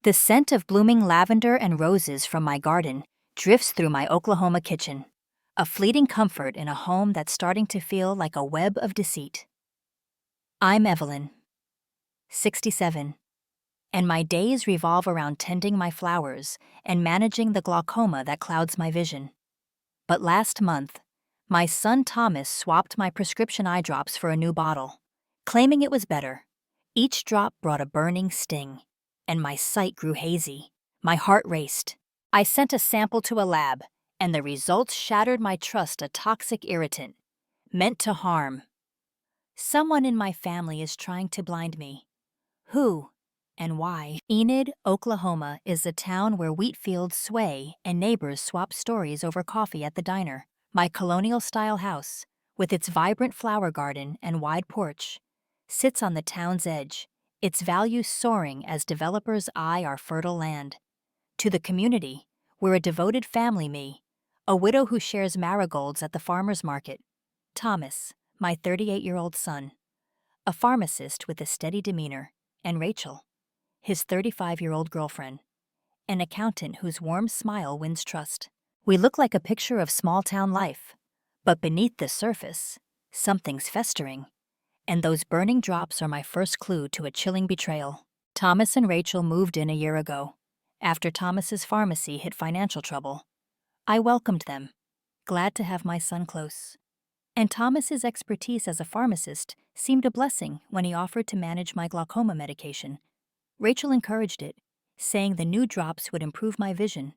The scent of blooming lavender and roses from my garden drifts through my Oklahoma kitchen, a fleeting comfort in a home that's starting to feel like a web of deceit. I'm Evelyn, 67, and my days revolve around tending my flowers and managing the glaucoma that clouds my vision. But last month, my son Thomas swapped my prescription eye drops for a new bottle, claiming it was better. Each drop brought a burning sting, and my sight grew hazy. My heart raced. I sent a sample to a lab, and the results shattered my trust. A toxic irritant, meant to harm. Someone in my family is trying to blind me. Who and why? Enid, Oklahoma is a town where wheat fields sway and neighbors swap stories over coffee at the diner. My colonial-style house, with its vibrant flower garden and wide porch, sits on the town's edge, its value soaring as developers eye our fertile land. To the community, we're a devoted family. Me, a widow who shares marigolds at the farmer's market. Thomas, my 38-year-old son, a pharmacist with a steady demeanor, and Rachel, his 35-year-old girlfriend, an accountant whose warm smile wins trust. We look like a picture of small-town life, but beneath the surface, something's festering. And those burning drops are my first clue to a chilling betrayal. Thomas and Rachel moved in a year ago, after Thomas's pharmacy hit financial trouble. I welcomed them, glad to have my son close. And Thomas's expertise as a pharmacist seemed a blessing when he offered to manage my glaucoma medication. Rachel encouraged it, saying the new drops would improve my vision,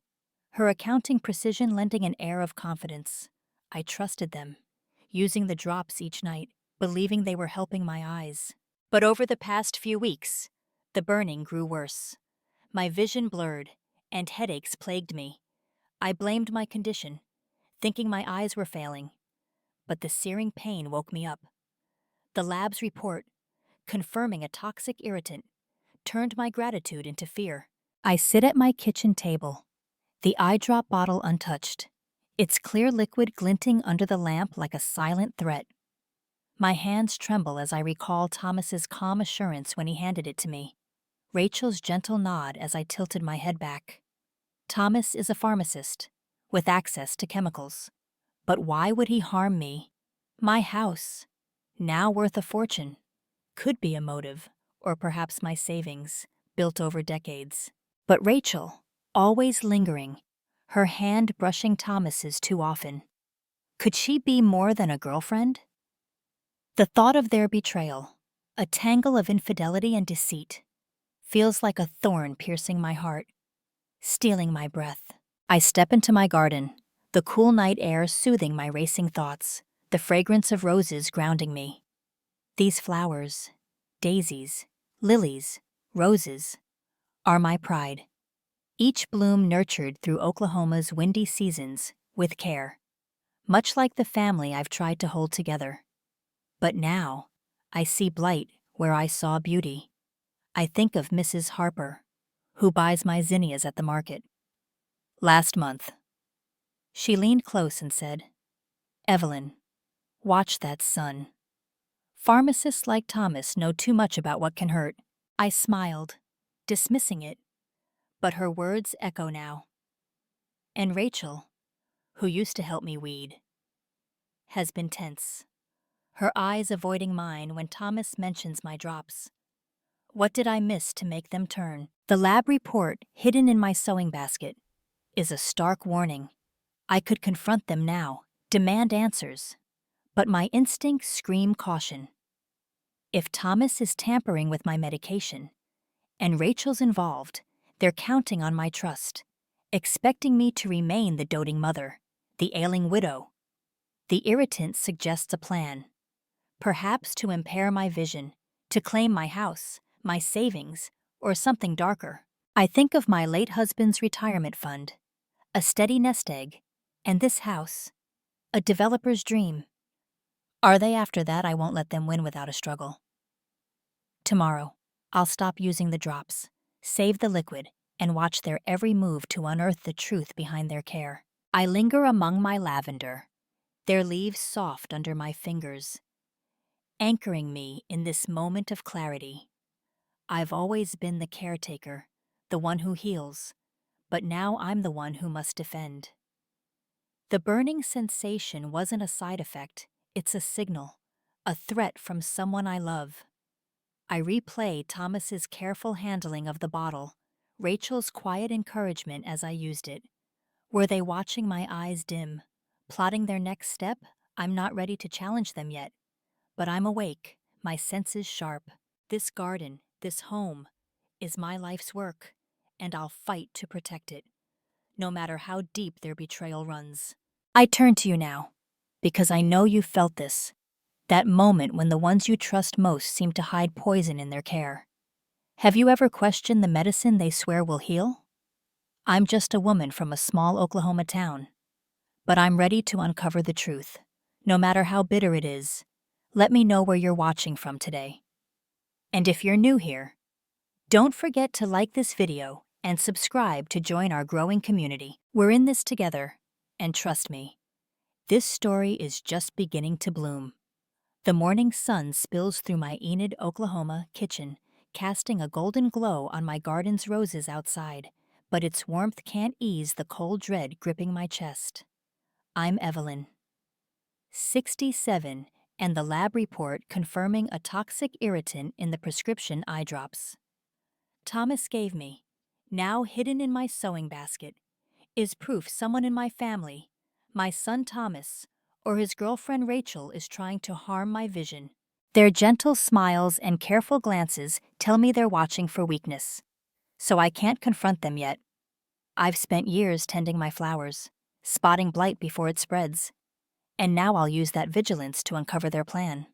her accounting precision lending an air of confidence. I trusted them, using the drops each night, believing they were helping my eyes. But over the past few weeks, the burning grew worse. My vision blurred, and headaches plagued me. I blamed my condition, thinking my eyes were failing. But the searing pain woke me up. The lab's report, confirming a toxic irritant, turned my gratitude into fear. I sit at my kitchen table, the eye drop bottle untouched, its clear liquid glinting under the lamp like a silent threat. My hands tremble as I recall Thomas's calm assurance when he handed it to me, Rachel's gentle nod as I tilted my head back. Thomas is a pharmacist, with access to chemicals. But why would he harm me? My house, now worth a fortune, could be a motive, or perhaps my savings, built over decades. But Rachel, always lingering, her hand brushing Thomas's too often. Could she be more than a girlfriend? The thought of their betrayal, a tangle of infidelity and deceit, feels like a thorn piercing my heart, stealing my breath. I step into my garden, the cool night air soothing my racing thoughts, the fragrance of roses grounding me. These flowers, daisies, lilies, roses, are my pride. Each bloom nurtured through Oklahoma's windy seasons with care, much like the family I've tried to hold together. But now, I see blight where I saw beauty. I think of Mrs. Harper, who buys my zinnias at the market. Last month, she leaned close and said, "Evelyn, watch that sun. Pharmacists like Thomas know too much about what can hurt." I smiled, dismissing it, but her words echo now. And Rachel, who used to help me weed, has been tense, her eyes avoiding mine when Thomas mentions my drops. What did I miss to make them turn? The lab report, hidden in my sewing basket, is a stark warning. I could confront them now, demand answers, but my instincts scream caution. If Thomas is tampering with my medication, and Rachel's involved, they're counting on my trust, expecting me to remain the doting mother, the ailing widow. The irritant suggests a plan, perhaps to impair my vision, to claim my house, my savings, or something darker. I think of my late husband's retirement fund, a steady nest egg, and this house, a developer's dream. Are they after that? I won't let them win without a struggle. Tomorrow, I'll stop using the drops, save the liquid, and watch their every move to unearth the truth behind their care. I linger among my lavender, their leaves soft under my fingers, anchoring me in this moment of clarity. I've always been the caretaker, the one who heals, but now I'm the one who must defend. The burning sensation wasn't a side effect, it's a signal, a threat from someone I love. I replay Thomas's careful handling of the bottle, Rachel's quiet encouragement as I used it. Were they watching my eyes dim, plotting their next step? I'm not ready to challenge them yet, but I'm awake, my senses sharp. This garden, this home, is my life's work, and I'll fight to protect it, no matter how deep their betrayal runs. I turn to you now, because I know you felt this, that moment when the ones you trust most seem to hide poison in their care. Have you ever questioned the medicine they swear will heal? I'm just a woman from a small Oklahoma town, but I'm ready to uncover the truth, no matter how bitter it is. Let me know where you're watching from today. And if you're new here, don't forget to like this video and subscribe to join our growing community. We're in this together, and trust me, this story is just beginning to bloom. The morning sun spills through my Enid, Oklahoma kitchen, casting a golden glow on my garden's roses outside, but its warmth can't ease the cold dread gripping my chest. I'm Evelyn, 67, and the lab report confirming a toxic irritant in the prescription eye drops Thomas gave me, now hidden in my sewing basket, is proof someone in my family, my son Thomas, or his girlfriend Rachel is trying to harm my vision. Their gentle smiles and careful glances tell me they're watching for weakness, so I can't confront them yet. I've spent years tending my flowers, spotting blight before it spreads, and now I'll use that vigilance to uncover their plan.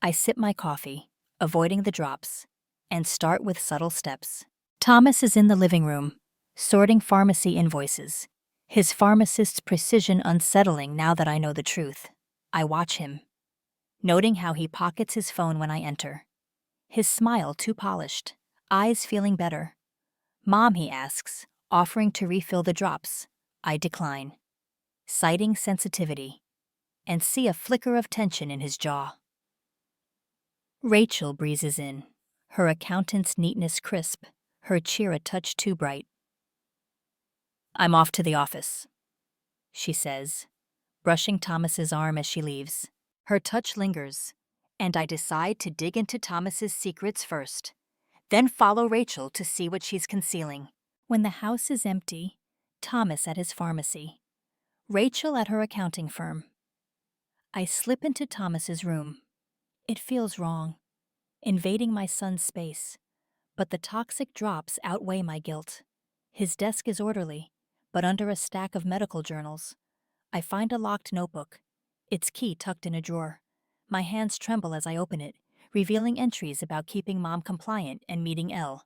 I sip my coffee, avoiding the drops, and start with subtle steps. Thomas is in the living room, sorting pharmacy invoices, his pharmacist's precision unsettling now that I know the truth. I watch him, noting how he pockets his phone when I enter. His smile too polished, eyes feeling better. "Mom," he asks, offering to refill the drops. I decline, citing sensitivity, and see a flicker of tension in his jaw. Rachel breezes in, her accountant's neatness crisp, her cheer a touch too bright. "I'm off to the office," she says, brushing Thomas's arm as she leaves. Her touch lingers, and I decide to dig into Thomas's secrets first, then follow Rachel to see what she's concealing. When the house is empty, Thomas at his pharmacy, Rachel at her accounting firm, I slip into Thomas's room. It feels wrong, invading my son's space, but the toxic drops outweigh my guilt. His desk is orderly, but under a stack of medical journals, I find a locked notebook, its key tucked in a drawer. My hands tremble as I open it, revealing entries about keeping Mom compliant and meeting Elle.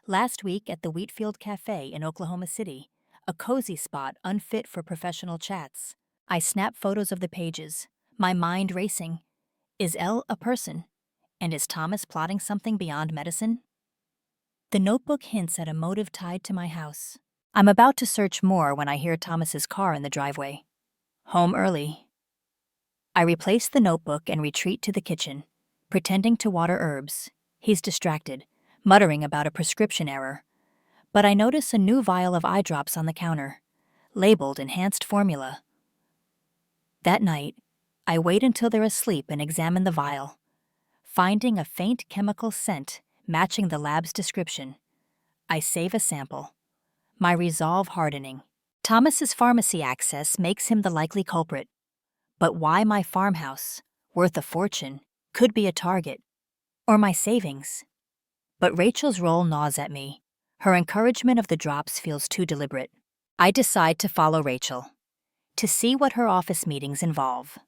Last week at the Wheatfield Cafe in Oklahoma City, a cozy spot unfit for professional chats. I snap photos of the pages, my mind racing. Is Elle a person? And is Thomas plotting something beyond medicine? The notebook hints at a motive tied to my house. I'm about to search more when I hear Thomas's car in the driveway. Home early. I replace the notebook and retreat to the kitchen, pretending to water herbs. He's distracted, muttering about a prescription error. But I notice a new vial of eye drops on the counter, labeled enhanced formula. That night, I wait until they're asleep and examine the vial, finding a faint chemical scent matching the lab's description. I save a sample, my resolve hardening. Thomas's pharmacy access makes him the likely culprit. But why my farmhouse, worth a fortune, could be a target? Or my savings? But Rachel's role gnaws at me. Her encouragement of the drops feels too deliberate. I decide to follow Rachel, to see what her office meetings involve.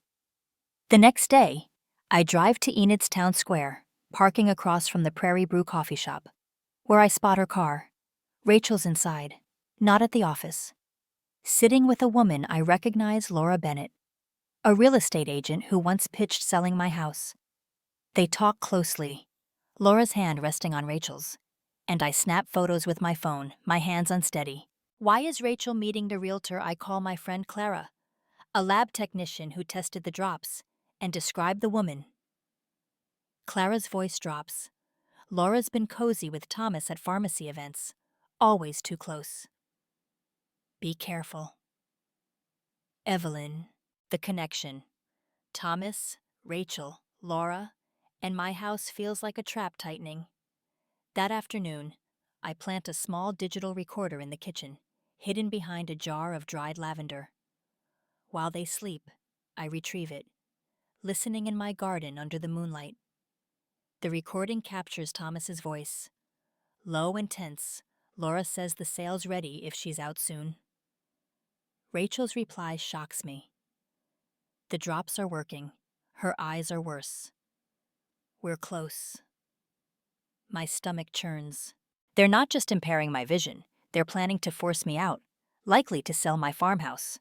The next day, I drive to Enid's town square, parking across from the Prairie Brew coffee shop, where I spot her car. Rachel's inside, not at the office. Sitting with a woman I recognize, Laura Bennett, a real estate agent who once pitched selling my house. They talk closely, Laura's hand resting on Rachel's, and I snap photos with my phone, my hands unsteady. Why is Rachel meeting the realtor I call my friend Clara, a lab technician who tested the drops, and described the woman? Clara's voice drops. Laura's been cozy with Thomas at pharmacy events, always too close. Be careful. Evelyn, the connection. Thomas, Rachel, Laura, and my house feels like a trap tightening. That afternoon, I plant a small digital recorder in the kitchen, hidden behind a jar of dried lavender. While they sleep, I retrieve it, listening in my garden under the moonlight. The recording captures Thomas's voice. Low and tense, Laura says the sale's ready if she's out soon. Rachel's reply shocks me. The drops are working. Her eyes are worse. We're close. My stomach churns. They're not just impairing my vision, they're planning to force me out, likely to sell my farmhouse.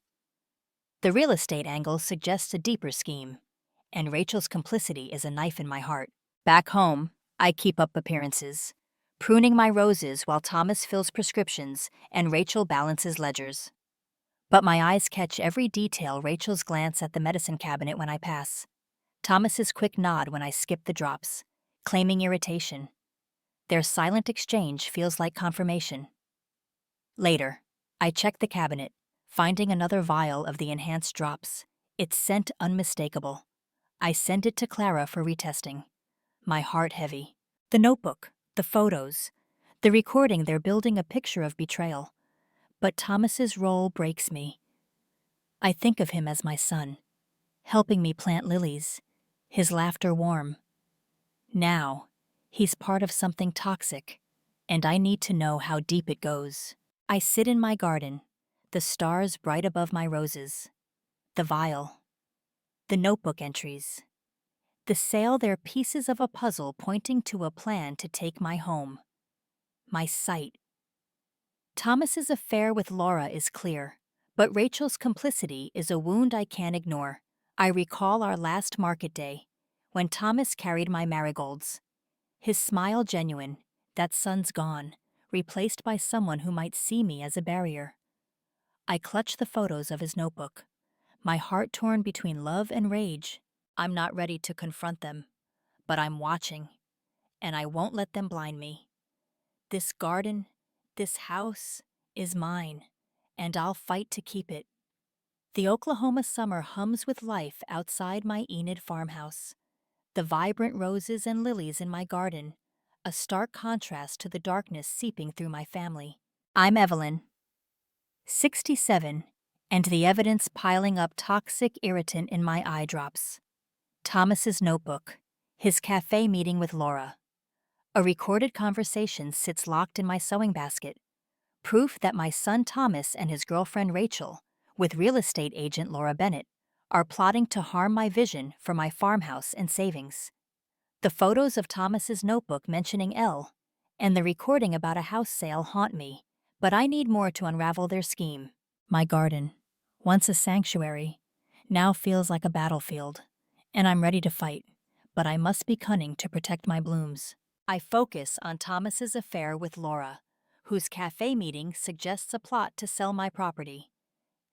The real estate angle suggests a deeper scheme, and Rachel's complicity is a knife in my heart. Back home, I keep up appearances, pruning my roses while Thomas fills prescriptions and Rachel balances ledgers. But my eyes catch every detail: Rachel's glance at the medicine cabinet when I pass, Thomas's quick nod when I skip the drops, claiming irritation. Their silent exchange feels like confirmation. Later, I check the cabinet, finding another vial of the enhanced drops, its scent unmistakable. I send it to Clara for retesting, my heart heavy. The notebook, the photos, the recording, they're building a picture of betrayal. But Thomas's role breaks me. I think of him as my son, helping me plant lilies, his laughter warm. Now, he's part of something toxic, and I need to know how deep it goes. I sit in my garden, the stars bright above my roses. The vial, the notebook entries, the sale, they're pieces of a puzzle pointing to a plan to take my home. My sight. Thomas's affair with Laura is clear, but Rachel's complicity is a wound I can't ignore. I recall our last market day, when Thomas carried my marigolds. His smile genuine, that sun's gone, replaced by someone who might see me as a barrier. I clutch the photos of his notebook, my heart torn between love and rage. I'm not ready to confront them, but I'm watching, and I won't let them blind me. This garden, this house, is mine, and I'll fight to keep it. The Oklahoma summer hums with life outside my Enid farmhouse. The vibrant roses and lilies in my garden, a stark contrast to the darkness seeping through my family. I'm Evelyn, 67, and the evidence piling up: toxic irritant in my eye drops. Thomas's notebook, his cafe meeting with Laura. A recorded conversation sits locked in my sewing basket, proof that my son Thomas and his girlfriend Rachel, with real estate agent Laura Bennett, are plotting to harm my vision for my farmhouse and savings. The photos of Thomas's notebook mentioning Elle and the recording about a house sale haunt me, but I need more to unravel their scheme. My garden, once a sanctuary, now feels like a battlefield, and I'm ready to fight, but I must be cunning to protect my blooms. I focus on Thomas's affair with Laura, whose cafe meeting suggests a plot to sell my property.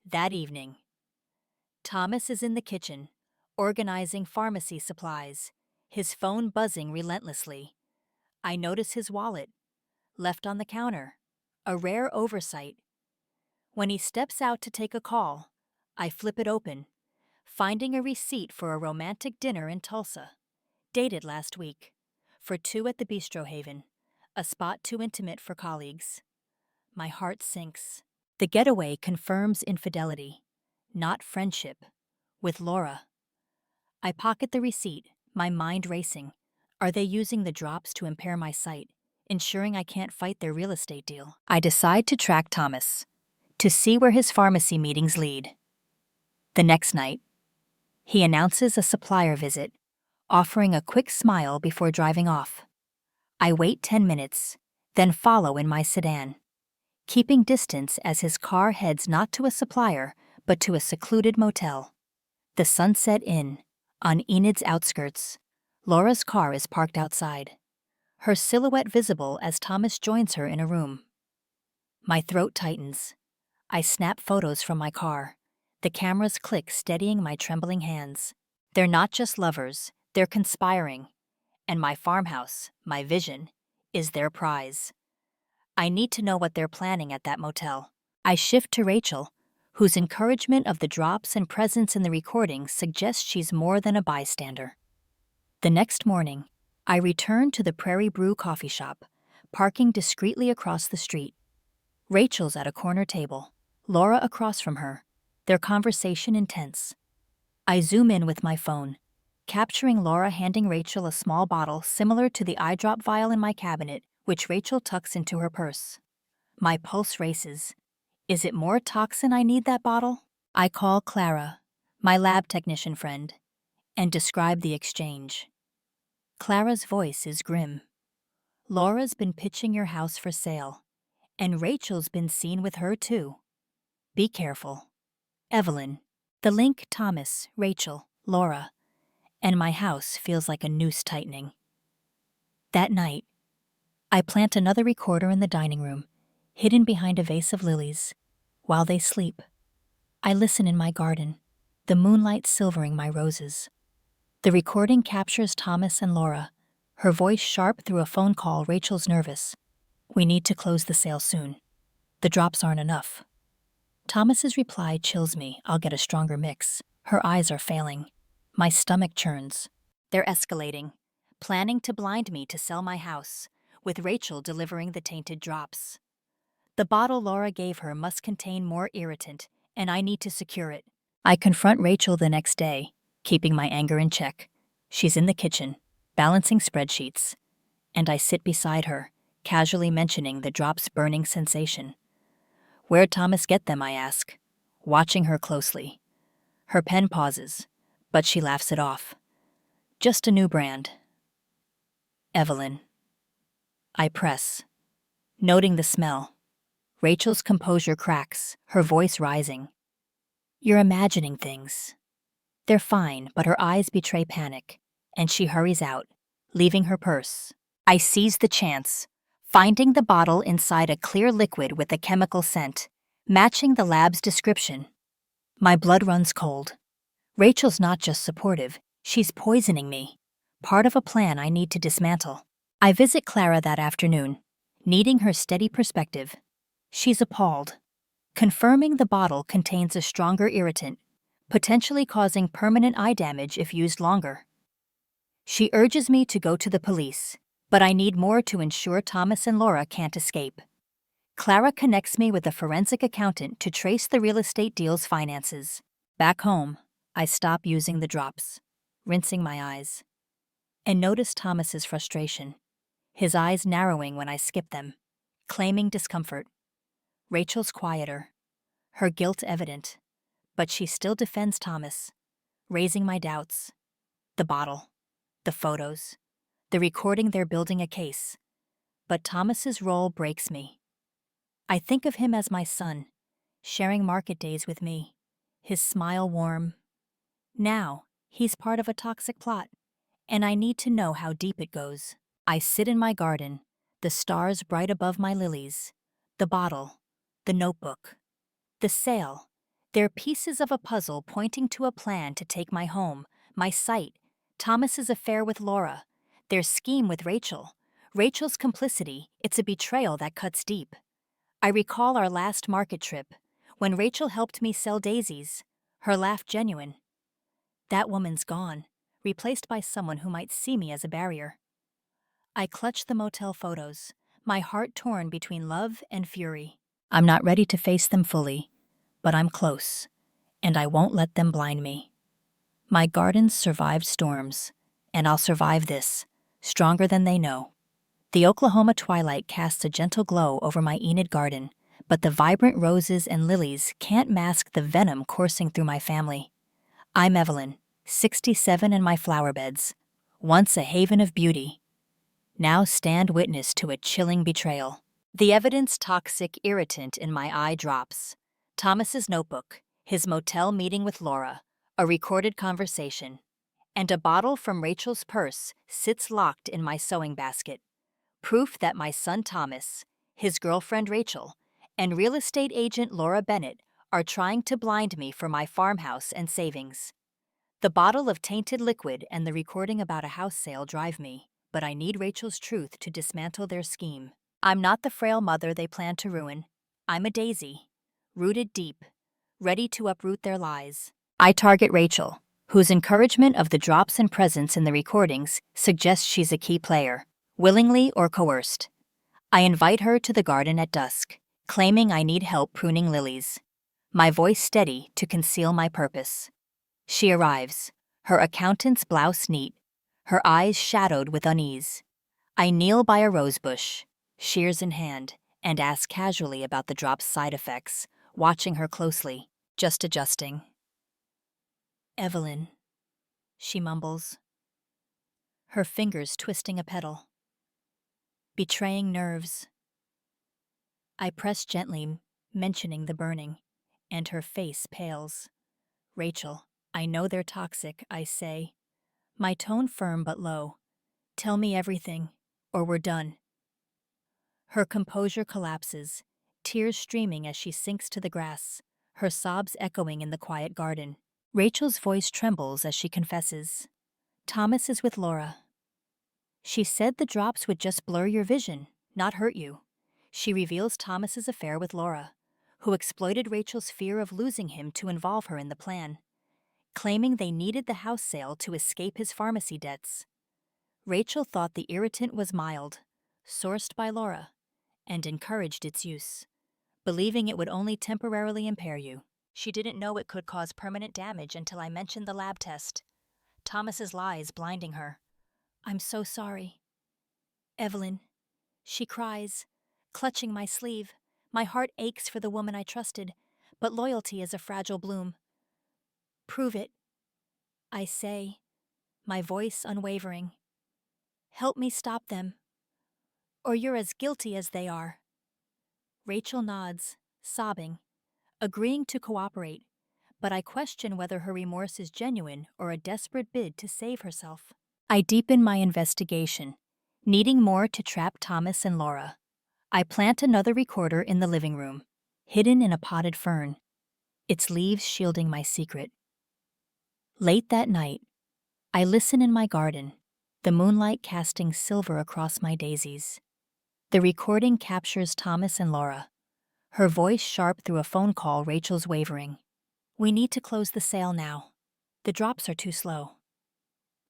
That evening, Thomas is in the kitchen, organizing pharmacy supplies, his phone buzzing relentlessly. I notice his wallet, left on the counter, a rare oversight. When he steps out to take a call, I flip it open, finding a receipt for a romantic dinner in Tulsa, dated last week, for two at the Bistro Haven, a spot too intimate for colleagues. My heart sinks. The getaway confirms infidelity, not friendship, with Laura. I pocket the receipt, my mind racing. Are they using the drops to impair my sight, ensuring I can't fight their real estate deal? I decide to track Thomas, to see where his pharmacy meetings lead. The next night, he announces a supplier visit, offering a quick smile before driving off. I wait 10 minutes, then follow in my sedan, keeping distance as his car heads not to a supplier, but to a secluded motel. The Sunset Inn, on Enid's outskirts. Laura's car is parked outside, her silhouette visible as Thomas joins her in a room. My throat tightens. I snap photos from my car, the camera's click steadying my trembling hands. They're not just lovers, they're conspiring. And my farmhouse, my vision, is their prize. I need to know what they're planning at that motel. I shift to Rachel, whose encouragement of the drops and presence in the recording suggests she's more than a bystander. The next morning, I return to the Prairie Brew coffee shop, parking discreetly across the street. Rachel's at a corner table, Laura across from her, their conversation intense. I zoom in with my phone, capturing Laura handing Rachel a small bottle similar to the eye drop vial in my cabinet, which Rachel tucks into her purse. My pulse races. Is it more toxin I need that bottle? I call Clara, my lab technician friend, and describe the exchange. Clara's voice is grim. Laura's been pitching your house for sale, and Rachel's been seen with her too. Be careful. Evelyn. The link Thomas, Rachel, Laura, and my house feels like a noose tightening. That night, I plant another recorder in the dining room, hidden behind a vase of lilies. While they sleep, I listen in my garden, the moonlight silvering my roses. The recording captures Thomas and Laura, her voice sharp through a phone call. Rachel's nervous. We need to close the sale soon. The drops aren't enough. Thomas's reply chills me. I'll get a stronger mix. Her eyes are failing. My stomach churns. They're escalating, planning to blind me to sell my house, with Rachel delivering the tainted drops. The bottle Laura gave her must contain more irritant, and I need to secure it. I confront Rachel the next day, keeping my anger in check. She's in the kitchen, balancing spreadsheets, and I sit beside her, casually mentioning the drop's burning sensation. Where'd Thomas get them, I ask, watching her closely. Her pen pauses, but she laughs it off. Just a new brand. Evelyn. I press, noting the smell. Rachel's composure cracks, her voice rising. You're imagining things. They're fine, but her eyes betray panic, and she hurries out, leaving her purse. I seize the chance, finding the bottle inside a clear liquid with a chemical scent, matching the lab's description. My blood runs cold. Rachel's not just supportive, she's poisoning me, part of a plan I need to dismantle. I visit Clara that afternoon, needing her steady perspective. She's appalled, confirming the bottle contains a stronger irritant, potentially causing permanent eye damage if used longer. She urges me to go to the police, but I need more to ensure Thomas and Laura can't escape. Clara connects me with a forensic accountant to trace the real estate deal's finances. Back home, I stop using the drops, rinsing my eyes, and notice Thomas's frustration, his eyes narrowing when I skip them, claiming discomfort. Rachel's quieter, her guilt evident, but she still defends Thomas, raising my doubts. The bottle, the photos, the recording, they're building a case. But Thomas's role breaks me. I think of him as my son, sharing market days with me, his smile warm. Now, he's part of a toxic plot, and I need to know how deep it goes. I sit in my garden, the stars bright above my lilies, the bottle, the notebook, the sale. They're pieces of a puzzle pointing to a plan to take my home, my sight, Thomas's affair with Laura, their scheme with Rachel, Rachel's complicity. It's a betrayal that cuts deep. I recall our last market trip, when Rachel helped me sell daisies, her laugh genuine. That woman's gone, replaced by someone who might see me as a barrier. I clutch the motel photos, my heart torn between love and fury. I'm not ready to face them fully, but I'm close, and I won't let them blind me. My gardens survived storms, and I'll survive this, stronger than they know. The Oklahoma twilight casts a gentle glow over my Enid garden, but the vibrant roses and lilies can't mask the venom coursing through my family. I'm Evelyn, 67, in my flower beds, once a haven of beauty. Now stand witness to a chilling betrayal. The evidence toxic irritant in my eye drops. Thomas's notebook, his motel meeting with Laura, a recorded conversation, and a bottle from Rachel's purse sits locked in my sewing basket. Proof that my son Thomas, his girlfriend Rachel, and real estate agent Laura Bennett are trying to blind me for my farmhouse and savings. The bottle of tainted liquid and the recording about a house sale drive me, but I need Rachel's truth to dismantle their scheme. I'm not the frail mother they plan to ruin. I'm a daisy, rooted deep, ready to uproot their lies. I target Rachel, whose encouragement of the drops and presence in the recordings suggests she's a key player, willingly or coerced. I invite her to the garden at dusk, claiming I need help pruning lilies, my voice steady to conceal my purpose. She arrives, her accountant's blouse neat, her eyes shadowed with unease. I kneel by a rosebush, shears in hand, and ask casually about the drop's side effects, watching her closely, just adjusting. Evelyn, she mumbles, her fingers twisting a petal. Betraying nerves. I press gently, mentioning the burning, and her face pales. Rachel, I know they're toxic, I say, my tone firm but low. Tell me everything, or we're done. Her composure collapses, tears streaming as she sinks to the grass, her sobs echoing in the quiet garden. Rachel's voice trembles as she confesses. Thomas is with Laura. She said the drops would just blur your vision, not hurt you. She reveals Thomas's affair with Laura, who exploited Rachel's fear of losing him to involve her in the plan, claiming they needed the house sale to escape his pharmacy debts. Rachel thought the irritant was mild, sourced by Laura, and encouraged its use, believing it would only temporarily impair you. She didn't know it could cause permanent damage until I mentioned the lab test. Thomas's lies blinding her. I'm so sorry. Evelyn, she cries, clutching my sleeve. My heart aches for the woman I trusted, but loyalty is a fragile bloom. Prove it, I say, my voice unwavering. Help me stop them, or you're as guilty as they are. Rachel nods, sobbing, agreeing to cooperate, but I question whether her remorse is genuine or a desperate bid to save herself. I deepen my investigation, needing more to trap Thomas and Laura. I plant another recorder in the living room, hidden in a potted fern, its leaves shielding my secret. Late that night, I listen in my garden, the moonlight casting silver across my daisies. The recording captures Thomas and Laura, her voice sharp through a phone call Rachel's wavering. We need to close the sale now. The drops are too slow.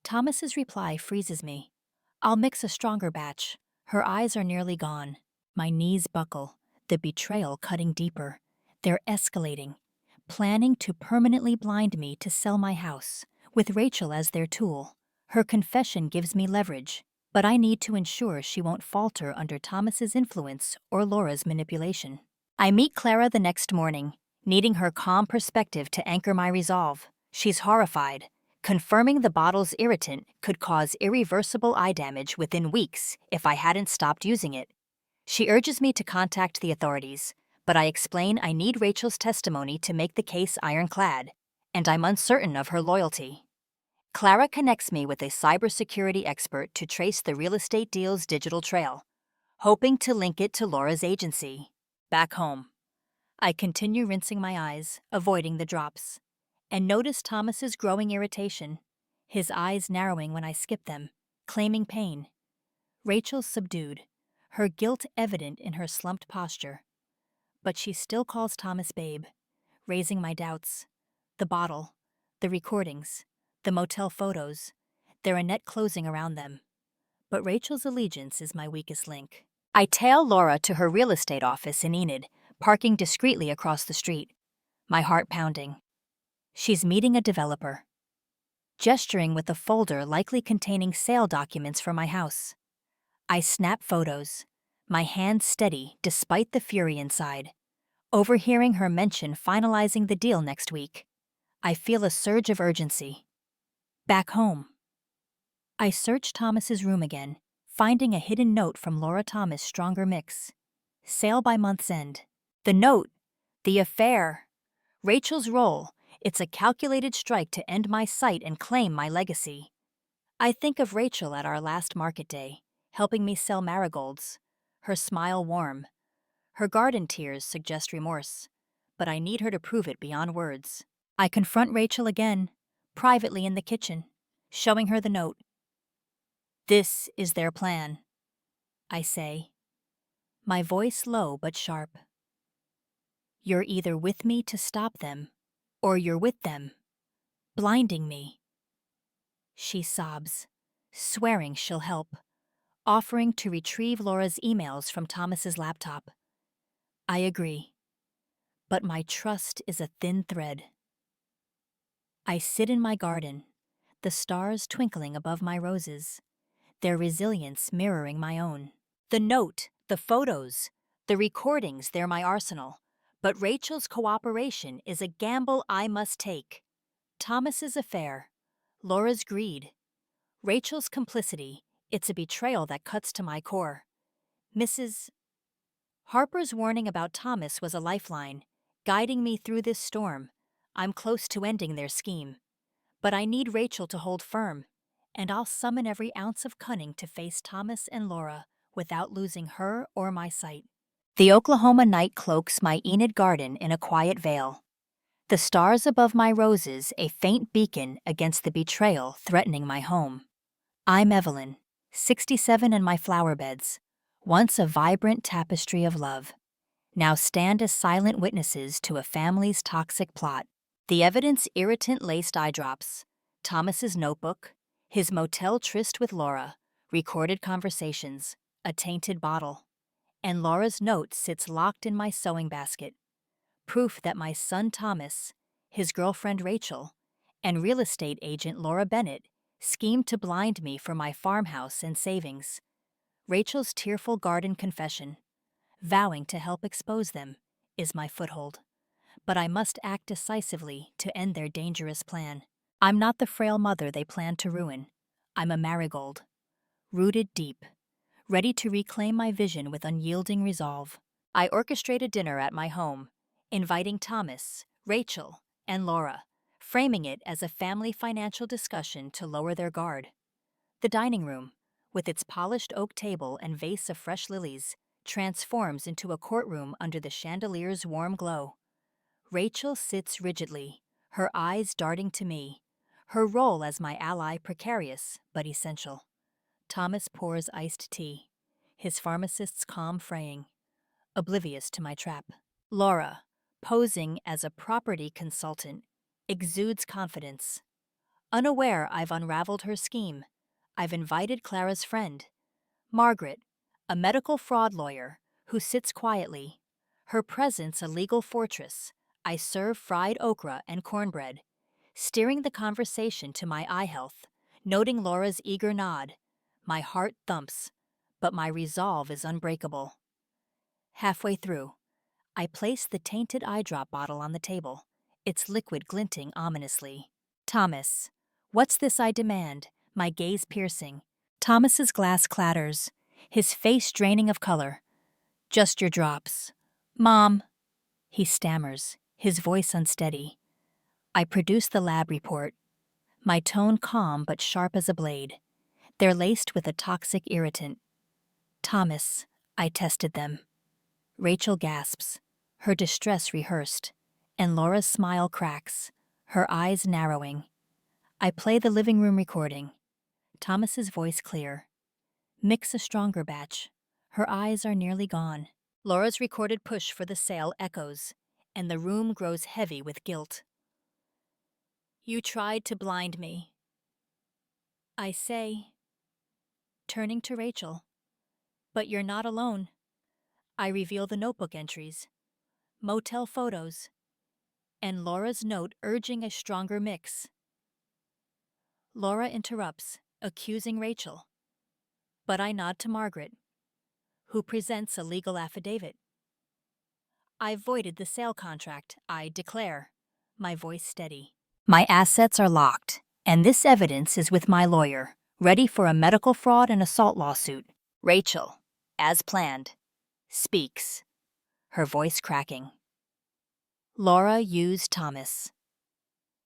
Thomas's reply freezes me. I'll mix a stronger batch. Her eyes are nearly gone. My knees buckle, the betrayal cutting deeper. They're escalating, planning to permanently blind me to sell my house, with Rachel as their tool. Her confession gives me leverage, but I need to ensure she won't falter under Thomas's influence or Laura's manipulation. I meet Clara the next morning, needing her calm perspective to anchor my resolve. She's horrified, confirming the bottle's irritant could cause irreversible eye damage within weeks if I hadn't stopped using it. She urges me to contact the authorities, but I explain I need Rachel's testimony to make the case ironclad, and I'm uncertain of her loyalty. Clara connects me with a cybersecurity expert to trace the real estate deal's digital trail, hoping to link it to Laura's agency. Back home, I continue rinsing my eyes, avoiding the drops, and notice Thomas's growing irritation, his eyes narrowing when I skip them, claiming pain. Rachel's subdued, her guilt evident in her slumped posture. But she still calls Thomas babe, raising my doubts. The bottle, the recordings, the motel photos, they're a net closing around them. But Rachel's allegiance is my weakest link. I tail Laura to her real estate office in Enid, parking discreetly across the street, my heart pounding. She's meeting a developer, gesturing with a folder likely containing sale documents for my house. I snap photos, my hands steady despite the fury inside. Overhearing her mention finalizing the deal next week, I feel a surge of urgency. Back home, I search Thomas's room again, finding a hidden note from Laura Thomas' stronger mix. Sale by month's end. The note, the affair, Rachel's role, it's a calculated strike to end my sight and claim my legacy. I think of Rachel at our last market day, helping me sell marigolds, her smile warm. Her garden tears suggest remorse, but I need her to prove it beyond words. I confront Rachel again, privately in the kitchen, showing her the note. This is their plan, I say. my voice low but sharp. You're either with me to stop them, or you're with them, blinding me. She sobs, swearing she'll help, offering to retrieve Laura's emails from Thomas's laptop. I agree, but my trust is a thin thread. I sit in my garden, the stars twinkling above my roses, their resilience mirroring my own. The note, the photos, the recordings, they're my arsenal. But Rachel's cooperation is a gamble I must take. Thomas's affair, Laura's greed, Rachel's complicity, it's a betrayal that cuts to my core. Mrs. Harper's warning about Thomas was a lifeline, guiding me through this storm. I'm close to ending their scheme. But I need Rachel to hold firm, and I'll summon every ounce of cunning to face Thomas and Laura without losing her or my sight. The Oklahoma night cloaks my Enid garden in a quiet veil. The stars above my roses a faint beacon against the betrayal threatening my home. I'm Evelyn, 67 in my flower beds, once a vibrant tapestry of love. Now stand as silent witnesses to a family's toxic plot. The evidence irritant-laced eye drops, Thomas's notebook, his motel tryst with Laura, recorded conversations, a tainted bottle. And Laura's note sits locked in my sewing basket. Proof that my son Thomas, his girlfriend Rachel, and real estate agent Laura Bennett schemed to blind me for my farmhouse and savings. Rachel's tearful garden confession, vowing to help expose them, is my foothold. But I must act decisively to end their dangerous plan. I'm not the frail mother they planned to ruin. I'm a marigold, rooted deep, ready to reclaim my vision with unyielding resolve. I orchestrated dinner at my home, inviting Thomas, Rachel, and Laura, framing it as a family financial discussion to lower their guard. The dining room, with its polished oak table and vase of fresh lilies, transforms into a courtroom under the chandelier's warm glow. Rachel sits rigidly, her eyes darting to me, her role as my ally precarious but essential. Thomas pours iced tea, his pharmacist's calm fraying, oblivious to my trap. Laura, posing as a property consultant, exudes confidence. Unaware I've unraveled her scheme, I've invited Clara's friend, Margaret, a medical fraud lawyer who sits quietly, her presence a legal fortress. I serve fried okra and cornbread, steering the conversation to my eye health, noting Laura's eager nod. My heart thumps, but my resolve is unbreakable. Halfway through, I place the tainted eye drop bottle on the table, its liquid glinting ominously. Thomas, what's this I demand, my gaze piercing? Thomas's glass clatters, his face draining of color. Just your drops. Mom, he stammers, his voice unsteady. I produce the lab report, my tone calm but sharp as a blade. They're laced with a toxic irritant. Thomas, I tested them. Rachel gasps, her distress rehearsed, and Laura's smile cracks, her eyes narrowing. I play the living room recording. Thomas's voice clear. Mix a stronger batch. Her eyes are nearly gone. Laura's recorded push for the sale echoes, and the room grows heavy with guilt. You tried to blind me, I say, turning to Rachel. But you're not alone. I reveal the notebook entries, motel photos, and Laura's note urging a stronger mix. Laura interrupts, accusing Rachel. But I nod to Margaret, who presents a legal affidavit. I voided the sale contract, I declare, my voice steady. My assets are locked, and this evidence is with my lawyer, ready for a medical fraud and assault lawsuit. Rachel, as planned, speaks, her voice cracking. Laura used Thomas.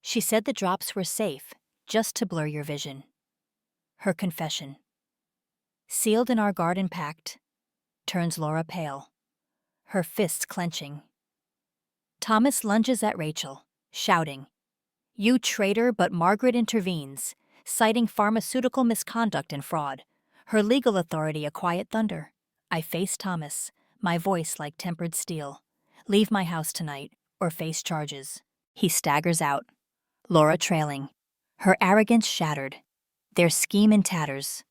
She said the drops were safe, just to blur your vision. Her confession, sealed in our garden pact, turns Laura pale, her fists clenching. Thomas lunges at Rachel, shouting, "You traitor!" But Margaret intervenes, citing pharmaceutical misconduct and fraud, her legal authority a quiet thunder. I face Thomas, my voice like tempered steel. Leave my house tonight, or face charges. He staggers out, Laura trailing, her arrogance shattered, their scheme in tatters.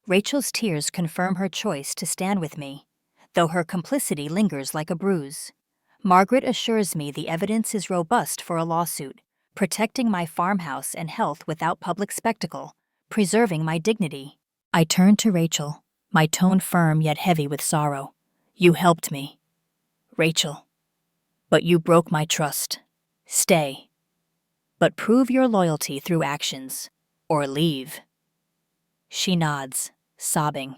Rachel's tears confirm her choice to stand with me, though her complicity lingers like a bruise. Margaret assures me the evidence is robust for a lawsuit, protecting my farmhouse and health without public spectacle, preserving my dignity. I turn to Rachel, my tone firm yet heavy with sorrow. You helped me, Rachel. But you broke my trust. Stay. But prove your loyalty through actions, or leave. She nods, sobbing,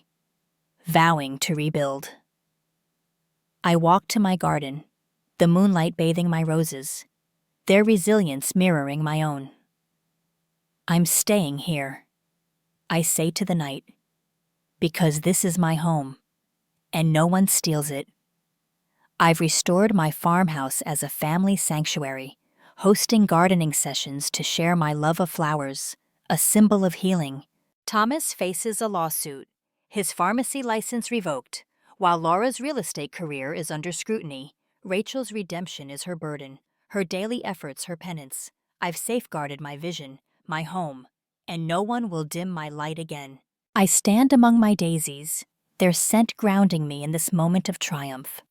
vowing to rebuild. I walk to my garden, the moonlight bathing my roses, their resilience mirroring my own. I'm staying here, I say to the night, because this is my home, and no one steals it. I've restored my farmhouse as a family sanctuary, hosting gardening sessions to share my love of flowers, a symbol of healing. Thomas faces a lawsuit, his pharmacy license revoked. While Laura's real estate career is under scrutiny, Rachel's redemption is her burden, her daily efforts her penance. I've safeguarded my vision, my home, and no one will dim my light again. I stand among my daisies, their scent grounding me in this moment of triumph.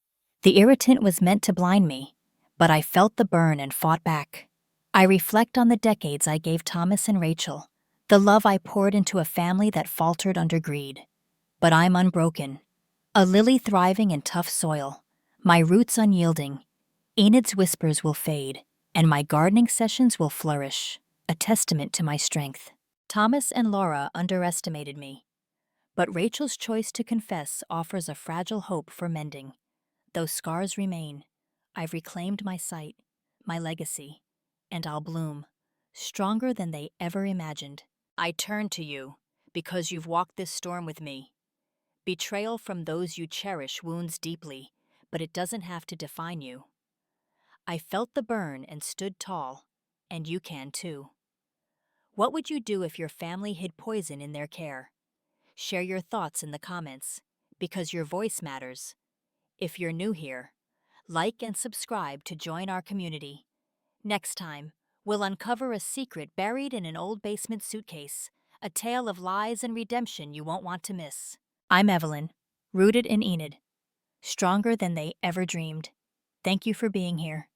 The irritant was meant to blind me, but I felt the burn and fought back. I reflect on the decades I gave Thomas and Rachel, the love I poured into a family that faltered under greed. But I'm unbroken, a lily thriving in tough soil, my roots unyielding. Enid's whispers will fade, and my gardening sessions will flourish, a testament to my strength. Thomas and Laura underestimated me, but Rachel's choice to confess offers a fragile hope for mending. Though scars remain, I've reclaimed my sight, my legacy, and I'll bloom, stronger than they ever imagined. I turn to you, because you've walked this storm with me. Betrayal from those you cherish wounds deeply, but it doesn't have to define you. I felt the burn and stood tall, and you can too. What would you do if your family hid poison in their care? Share your thoughts in the comments, because your voice matters. If you're new here, like and subscribe to join our community. Next time, we'll uncover a secret buried in an old basement suitcase, a tale of lies and redemption you won't want to miss. I'm Evelyn, rooted in Enid, stronger than they ever dreamed. Thank you for being here.